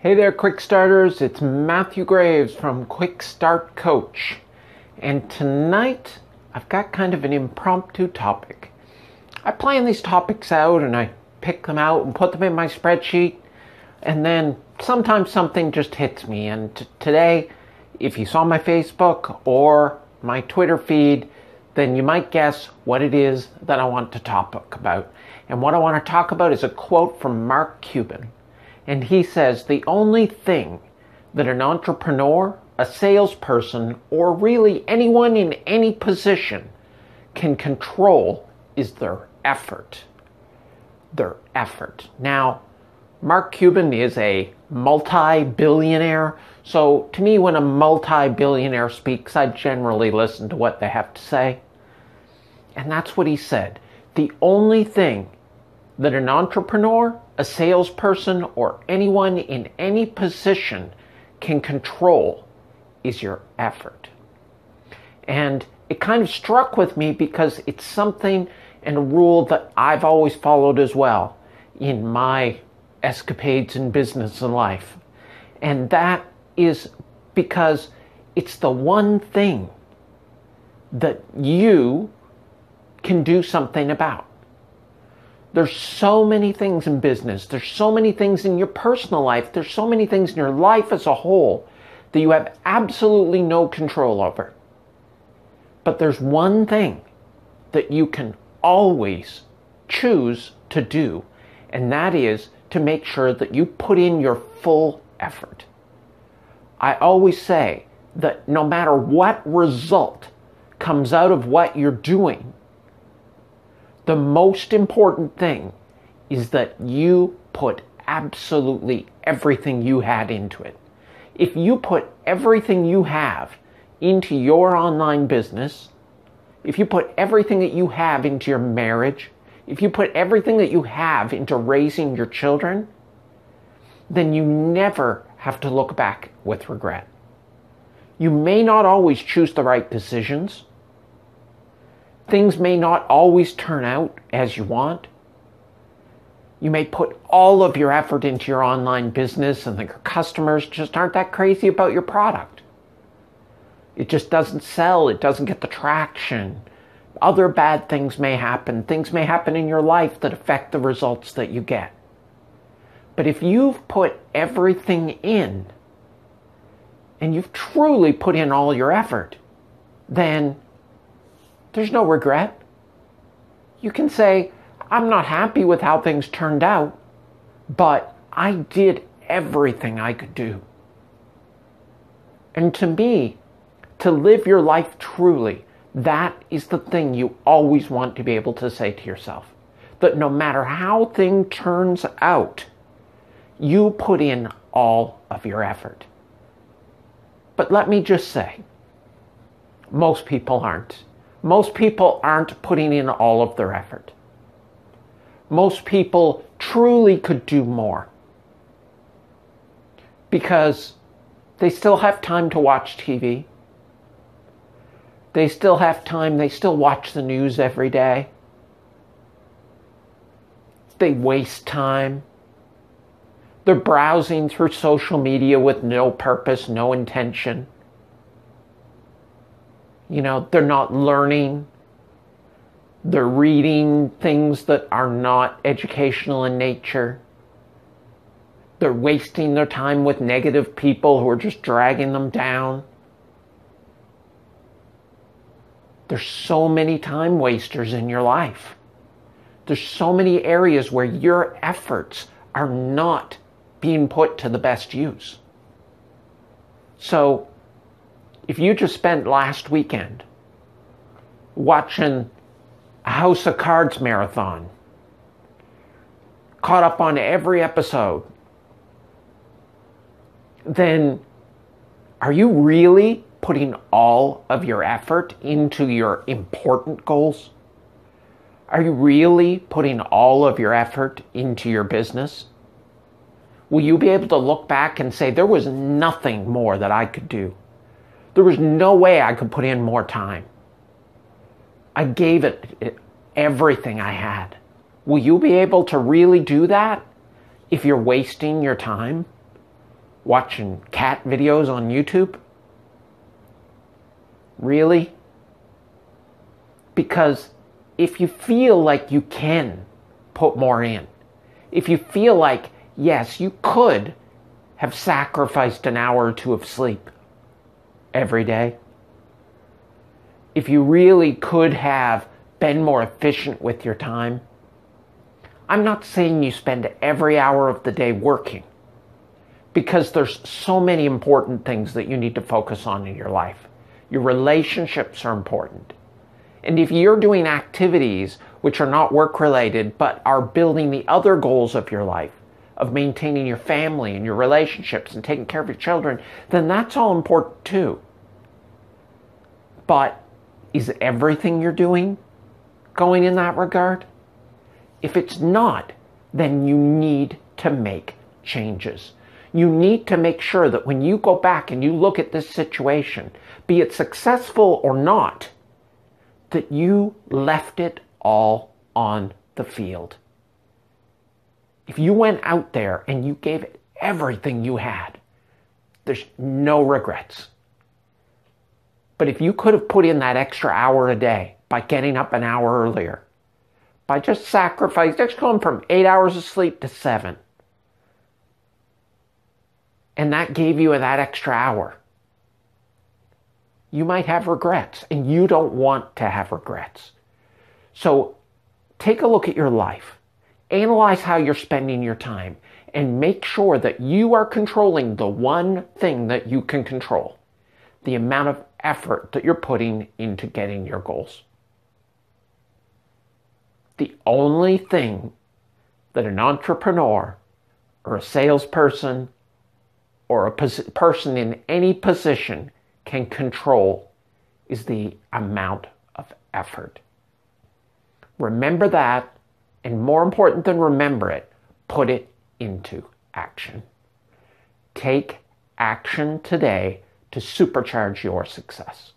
Hey there, Quick Starters. It's Matthew Graves from Quick Start Coach. And tonight, I've got kind of an impromptu topic. I plan these topics out and I pick them out and put them in my spreadsheet. And then sometimes something just hits me. And today, if you saw my Facebook or my Twitter feed, then you might guess what it is that I want to talk about. And what I want to talk about is a quote from Mark Cuban. And he says, the only thing that an entrepreneur, a salesperson, or really anyone in any position can control is their effort. Their effort. Now, Mark Cuban is a multi-billionaire. So to me, when a multi-billionaire speaks, I generally listen to what they have to say. And that's what he said. The only thing that an entrepreneur, a salesperson, or anyone in any position can control is your effort. And it kind of struck with me because it's something and a rule that I've always followed as well in my escapades in business and life. And that is because it's the one thing that you can do something about. There's so many things in business. There's so many things in your personal life. There's so many things in your life as a whole that you have absolutely no control over. But there's one thing that you can always choose to do, and that is to make sure that you put in your full effort. I always say that no matter what result comes out of what you're doing, the most important thing is that you put absolutely everything you had into it. If you put everything you have into your online business, if you put everything that you have into your marriage, if you put everything that you have into raising your children, then you never have to look back with regret. You may not always choose the right decisions. Things may not always turn out as you want. You may put all of your effort into your online business and your customers just aren't that crazy about your product. It just doesn't sell. It doesn't get the traction. Other bad things may happen. Things may happen in your life that affect the results that you get. But if you've put everything in and you've truly put in all your effort, then there's no regret. You can say, I'm not happy with how things turned out, but I did everything I could do. And to me, to live your life truly, that is the thing you always want to be able to say to yourself. That no matter how things turns out, you put in all of your effort. But let me just say, most people aren't. Most people aren't putting in all of their effort. Most people truly could do more because they still have time to watch TV. They still have time. They still watch the news every day. They waste time. They're browsing through social media with no purpose, no intention. They're not learning. They're reading things that are not educational in nature. They're wasting their time with negative people who are just dragging them down. There's so many time wasters in your life. There's so many areas where your efforts are not being put to the best use. So, if you just spent last weekend watching a House of Cards marathon, caught up on every episode, then are you really putting all of your effort into your important goals? Are you really putting all of your effort into your business? Will you be able to look back and say, there was nothing more that I could do? There was no way I could put in more time. I gave it everything I had. Will you be able to really do that if you're wasting your time? watching cat videos on YouTube? Really? Because if you feel like you can put more in, if you feel like, yes, you could have sacrificed an hour or two of sleep every day, if you really could have been more efficient with your time, I'm not saying you spend every hour of the day working, because there's so many important things that you need to focus on in your life. Your relationships are important. And if you're doing activities which are not work-related but are building the other goals of your life, of maintaining your family and your relationships and taking care of your children, then that's all important too. But is everything you're doing going in that regard? If it's not, then you need to make changes. You need to make sure that when you go back and you look at this situation, be it successful or not, that you left it all on the field. If you went out there and you gave it everything you had, there's no regrets. But if you could have put in that extra hour a day by getting up an hour earlier, by just going from 8 hours of sleep to 7, and that gave you that extra hour, you might have regrets, and you don't want to have regrets. So take a look at your life, analyze how you're spending your time, and make sure that you are controlling the one thing that you can control, the amount of effort that you're putting into getting your goals. The only thing that an entrepreneur or a salesperson or a person in any position can control is the amount of effort. Remember that, and more important than remember it, put it into action. Take action today to supercharge your success.